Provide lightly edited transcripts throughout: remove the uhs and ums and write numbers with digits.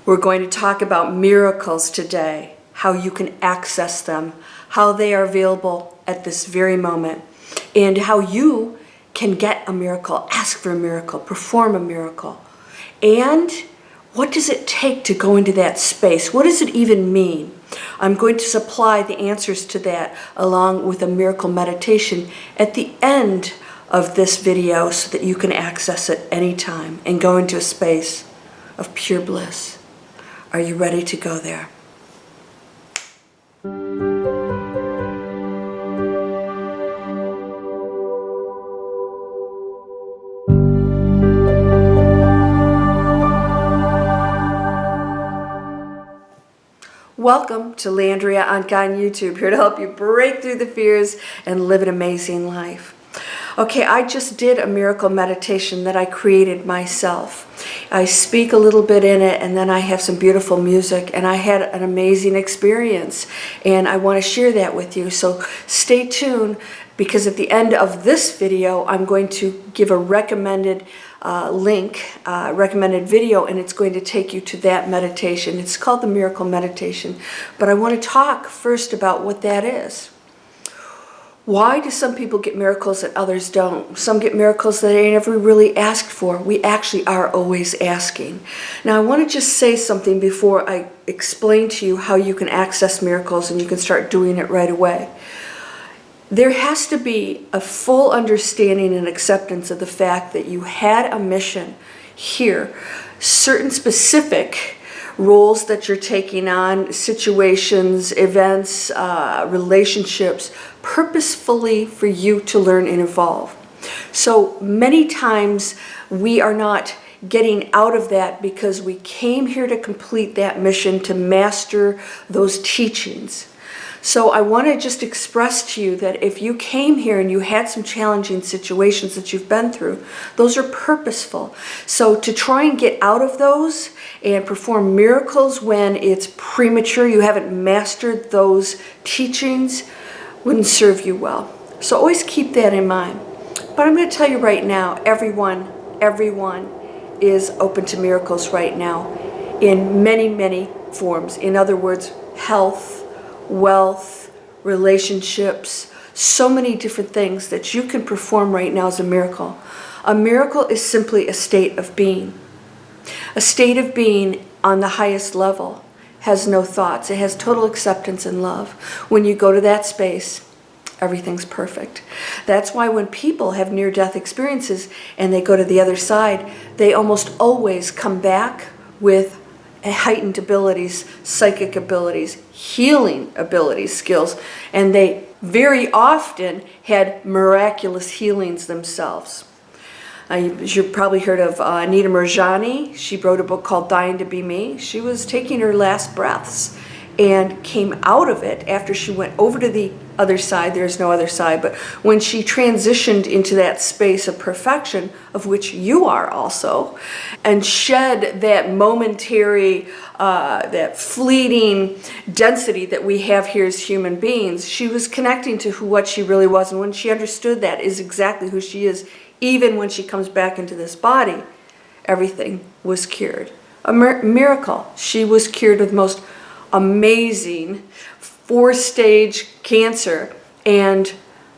We're going to talk about miracles today, how you can access them, how they are available at this very moment, and how you can get a miracle, ask for a miracle, perform a miracle. And what does it take to go into that space? What does it even mean? I'm going to supply the answers to that along with a miracle meditation at the end of this video so that you can access it anytime and go into a space of pure bliss. Are you ready to go there? Welcome to Landria Anka on YouTube, here to help you break through the fears and live an amazing life. Okay, I just did a miracle meditation that I created myself. I speak a little bit in it, and then I have some beautiful music, and I had an amazing experience, and I want to share that with you. So stay tuned, because at the end of this video, I'm going to give a recommended recommended video, and it's going to take you to that meditation. It's called the Miracle Meditation, but I want to talk first about what that is. Why do some people get miracles that others don't? Some get miracles that they never really asked for. We actually are always asking. Now I want to just say something before I explain to you how you can access miracles and you can start doing it right away. There has to be a full understanding and acceptance of the fact that you had a mission here, certain specific roles that you're taking on, situations, events, relationships, purposefully for you to learn and evolve. So many times we are not getting out of that because we came here to complete that mission, to master those teachings. So I want to just express to you that if you came here and you had some challenging situations that you've been through, those are purposeful. So to try and get out of those and perform miracles when it's premature, you haven't mastered those teachings, wouldn't serve you well. So always keep that in mind. But I'm going to tell you right now, everyone is open to miracles right now in many, many forms. In other words, health, wealth, relationships, so many different things that you can perform right now as a miracle. A miracle is simply a state of being. A state of being on the highest level has no thoughts. It has total acceptance and love. When you go to that space, everything's perfect. That's why when people have near-death experiences and they go to the other side, they almost always come back with heightened abilities, psychic abilities, healing abilities, skills, and they very often had miraculous healings themselves. You've probably heard of Anita Moorjani. She wrote a book called Dying to Be Me. She was taking her last breaths and came out of it after she went over to the other side. There's no other side, but when she transitioned into that space of perfection, of which you are also, and shed that momentary, that fleeting density that we have here as human beings, she was connecting to what she really was. And when she understood that is exactly who she is, even when she comes back into this body, everything was cured. A miracle. She was cured of the most amazing 4-stage cancer, and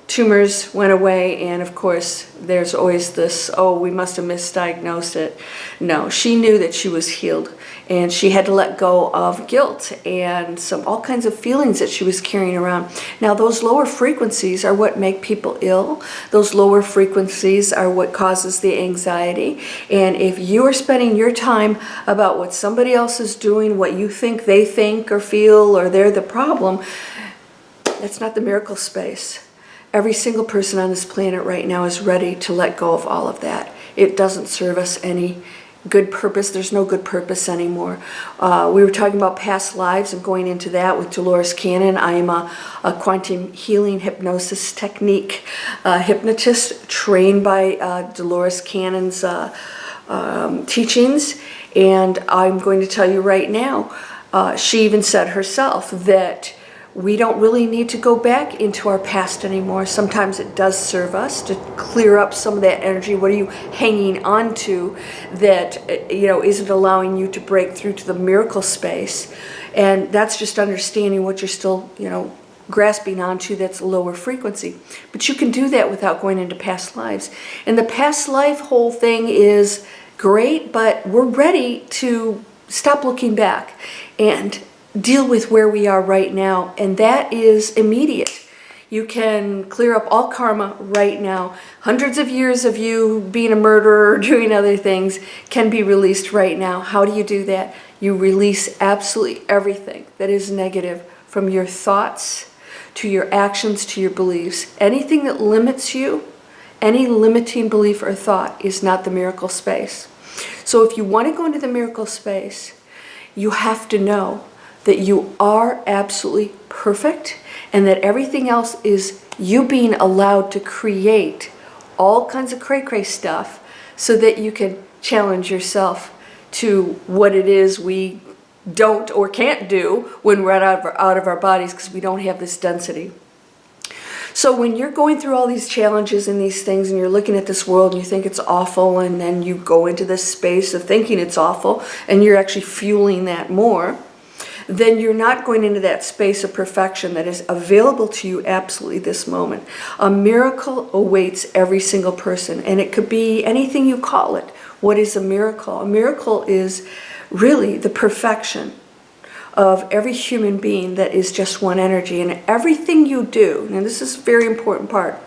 tumors went away, and of course there's always this, oh, we must have misdiagnosed it. No, she knew that she was healed, and she had to let go of guilt and all kinds of feelings that she was carrying around. Now those lower frequencies are what make people ill. Those lower frequencies are what causes the anxiety, and if you are spending your time about what somebody else is doing, what you think they think or feel, or they're the problem, that's not the miracle space. Every single person on this planet right now is ready to let go of all of that. It doesn't serve us any good purpose. There's no good purpose anymore. We were talking about past lives and going into that with Dolores Cannon. I am a quantum healing hypnosis technique hypnotist trained by Dolores Cannon's teachings. And I'm going to tell you right now, she even said herself that we don't really need to go back into our past anymore. Sometimes it does serve us to clear up some of that energy. What are you hanging on to that, isn't allowing you to break through to the miracle space? And that's just understanding what you're still, grasping onto that's lower frequency. But you can do that without going into past lives. And the past life whole thing is great, but we're ready to stop looking back and deal with where we are right now, and that is immediate. You can clear up all karma right now. Hundreds of years of you being a murderer or doing other things can be released right now. How do you do that? You release absolutely everything that is negative, from your thoughts to your actions to your beliefs. Anything that limits you, any limiting belief or thought, is not the miracle space. So if you want to go into the miracle space, you have to know that you are absolutely perfect, and that everything else is you being allowed to create all kinds of cray-cray stuff so that you can challenge yourself to what it is we don't or can't do when we're out of our bodies, because we don't have this density. So when you're going through all these challenges and these things, and you're looking at this world and you think it's awful, and then you go into this space of thinking it's awful, and you're actually fueling that more, then you're not going into that space of perfection that is available to you absolutely this moment. A miracle awaits every single person, and it could be anything you call it. What is a miracle? A miracle is really the perfection of every human being that is just one energy. And everything you do, and this is a very important part,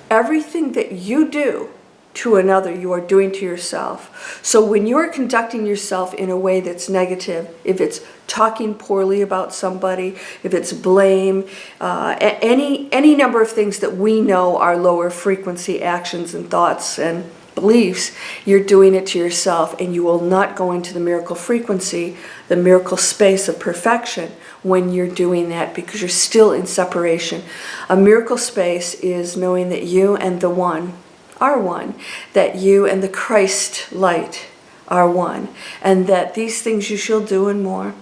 everything that you do to another, you are doing to yourself. So when you are conducting yourself in a way that's negative, if it's talking poorly about somebody, if it's blame, any number of things that we know are lower frequency actions and thoughts and beliefs, you're doing it to yourself, and you will not go into the miracle frequency, the miracle space of perfection, when you're doing that, because you're still in separation. A miracle space is knowing that you and the one are one, that you and the Christ light are one, and that these things you shall do and more,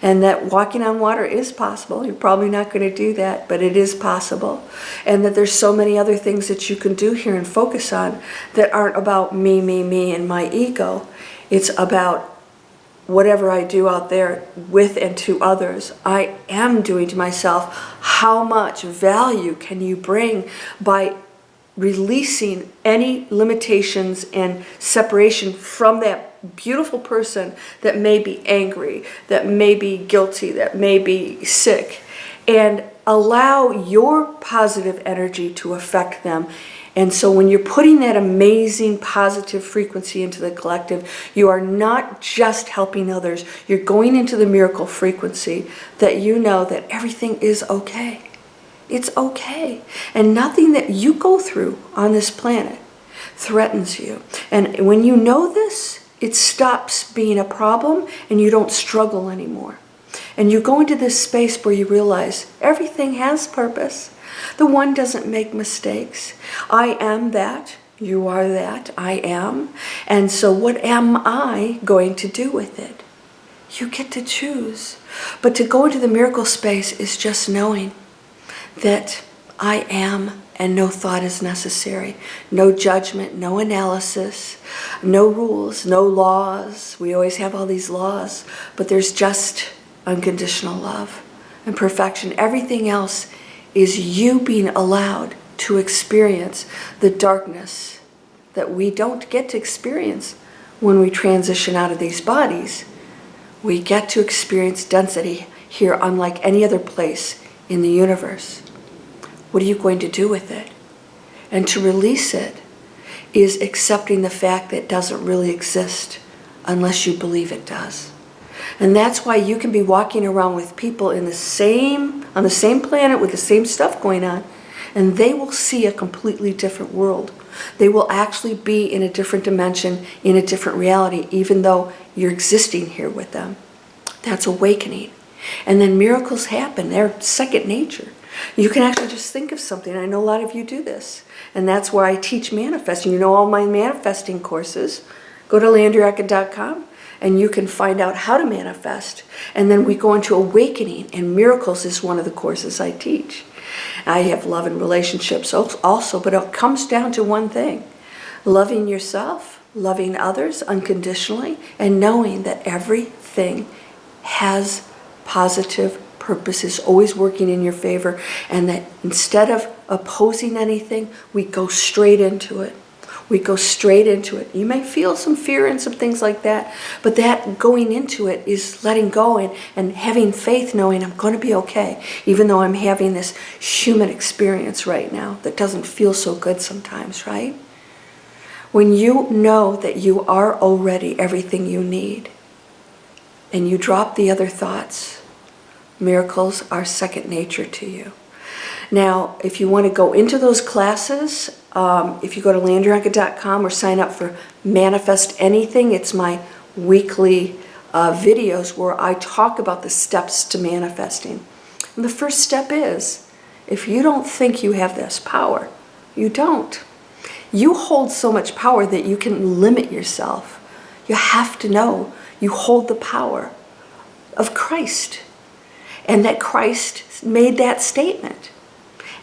and that walking on water is possible. You're probably not going to do that, but it is possible, and that there's so many other things that you can do here and focus on that aren't about me, and my ego. It's about whatever I do out there with and to others, I am doing to myself. How much value can you bring by releasing any limitations and separation from that beautiful person that may be angry, that may be guilty, that may be sick, and allow your positive energy to affect them. And so when you're putting that amazing positive frequency into the collective, you are not just helping others, you're going into the miracle frequency that you know that everything is okay. It's okay. And nothing that you go through on this planet threatens you. And when you know this, it stops being a problem and you don't struggle anymore. And you go into this space where you realize everything has purpose. The one doesn't make mistakes. I am that. You are that. I am. And so what am I going to do with it? You get to choose. But to go into the miracle space is just knowing that I am, and no thought is necessary. No judgment, no analysis, no rules, no laws. We always have all these laws, but there's just unconditional love and perfection. Everything else is you being allowed to experience the darkness that we don't get to experience when we transition out of these bodies. We get to experience density here unlike any other place in the universe. What are you going to do with it? And to release it is accepting the fact that it doesn't really exist unless you believe it does. And that's why you can be walking around with people on the same planet with the same stuff going on, and they will see a completely different world. They will actually be in a different dimension, in a different reality, even though you're existing here with them. That's awakening. And then miracles happen. They're second nature. You can actually just think of something. I know a lot of you do this. And that's why I teach manifesting. You know all my manifesting courses. Go to LandryEckett.com and you can find out how to manifest. And then we go into awakening, and miracles is one of the courses I teach. I have love and relationships also, but it comes down to one thing: loving yourself, loving others unconditionally, and knowing that everything has positive purpose, is always working in your favor, and that instead of opposing anything, we go straight into it. We go straight into it. You may feel some fear and some things like that, but that going into it is letting go and having faith, knowing I'm going to be okay, even though I'm having this human experience right now that doesn't feel so good sometimes, right? When you know that you are already everything you need, and you drop the other thoughts, miracles are second nature to you. Now, if you want to go into those classes, if you go to LandyRonka.com or sign up for Manifest Anything, it's my weekly videos where I talk about the steps to manifesting. And the first step is, if you don't think you have this power, you don't. You hold so much power that you can limit yourself. You have to know you hold the power of Christ, and that Christ made that statement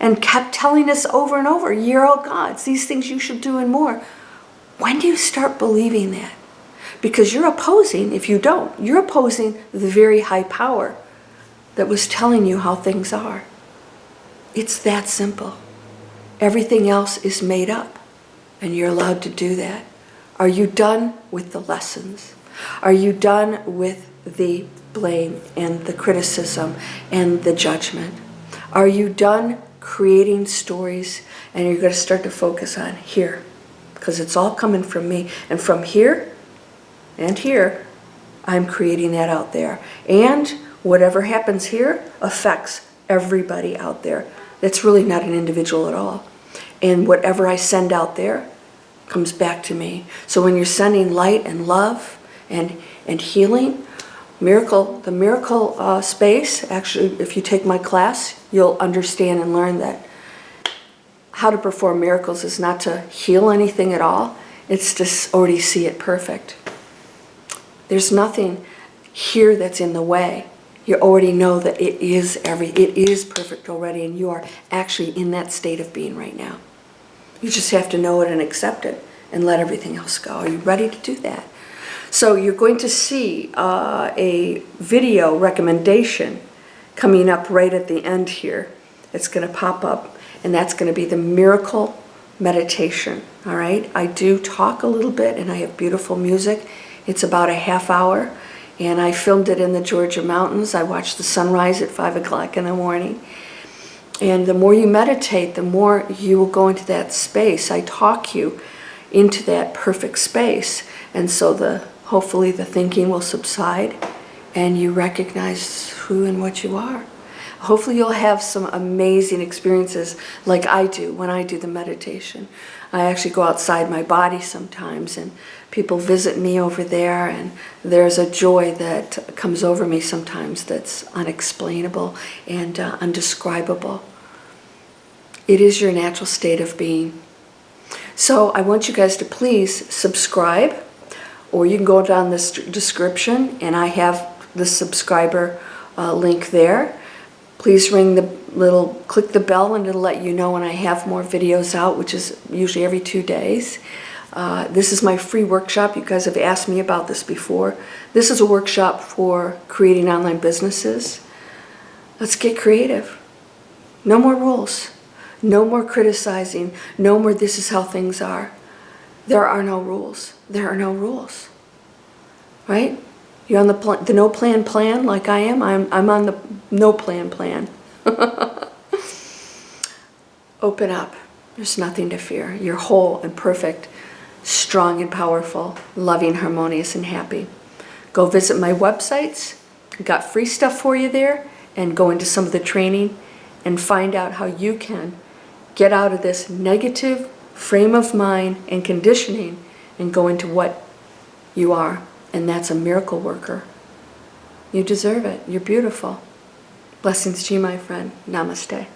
and kept telling us over and over, "You're all gods, these things you should do and more." When do you start believing that? Because you're opposing, if you don't, you're opposing the very high power that was telling you how things are. It's that simple. Everything else is made up, and you're allowed to do that. Are you done with the lessons? Are you done with the blame and the criticism and the judgment? Are you done creating stories, and you're going to start to focus on here? Because it's all coming from me, and from here and here, I'm creating that out there. And whatever happens here affects everybody out there. That's really not an individual at all. And whatever I send out there comes back to me. So when you're sending light and love and healing, the miracle space, actually, if you take my class, you'll understand and learn that how to perform miracles is not to heal anything at all. It's to already see it perfect. There's nothing here that's in the way. You already know that it is perfect already, and you are actually in that state of being right now. You just have to know it and accept it and let everything else go. Are you ready to do that? So you're going to see a video recommendation coming up right at the end here. It's going to pop up, and that's going to be the miracle meditation. All right? I do talk a little bit, and I have beautiful music. It's about a half hour, and I filmed it in the Georgia mountains. I watched the sunrise at 5 o'clock in the morning. And the more you meditate, the more you will go into that space. I talk you into that perfect space. And so hopefully the thinking will subside and you recognize who and what you are. Hopefully you'll have some amazing experiences like I do when I do the meditation. I actually go outside my body sometimes, and people visit me over there, and there's a joy that comes over me sometimes that's unexplainable and undescribable. It is your natural state of being. So I want you guys to please subscribe, or you can go down this description, and I have the subscriber link there. Please click the bell, and it'll let you know when I have more videos out, which is usually every 2 days. This is my free workshop. You guys have asked me about this before. This is a workshop for creating online businesses. Let's get creative. No more rules. No more criticizing. No more this is how things are. There are no rules. There are no rules. Right? You're on the no plan like I am. I'm on the no plan. Open up. There's nothing to fear. You're whole and perfect, strong and powerful, loving, harmonious, and happy. Go visit my websites. I've got free stuff for you there, and go into some of the training and find out how you can get out of this negative frame of mind and conditioning and go into what you are. And that's a miracle worker. You deserve it. You're beautiful. Blessings to you, my friend. Namaste.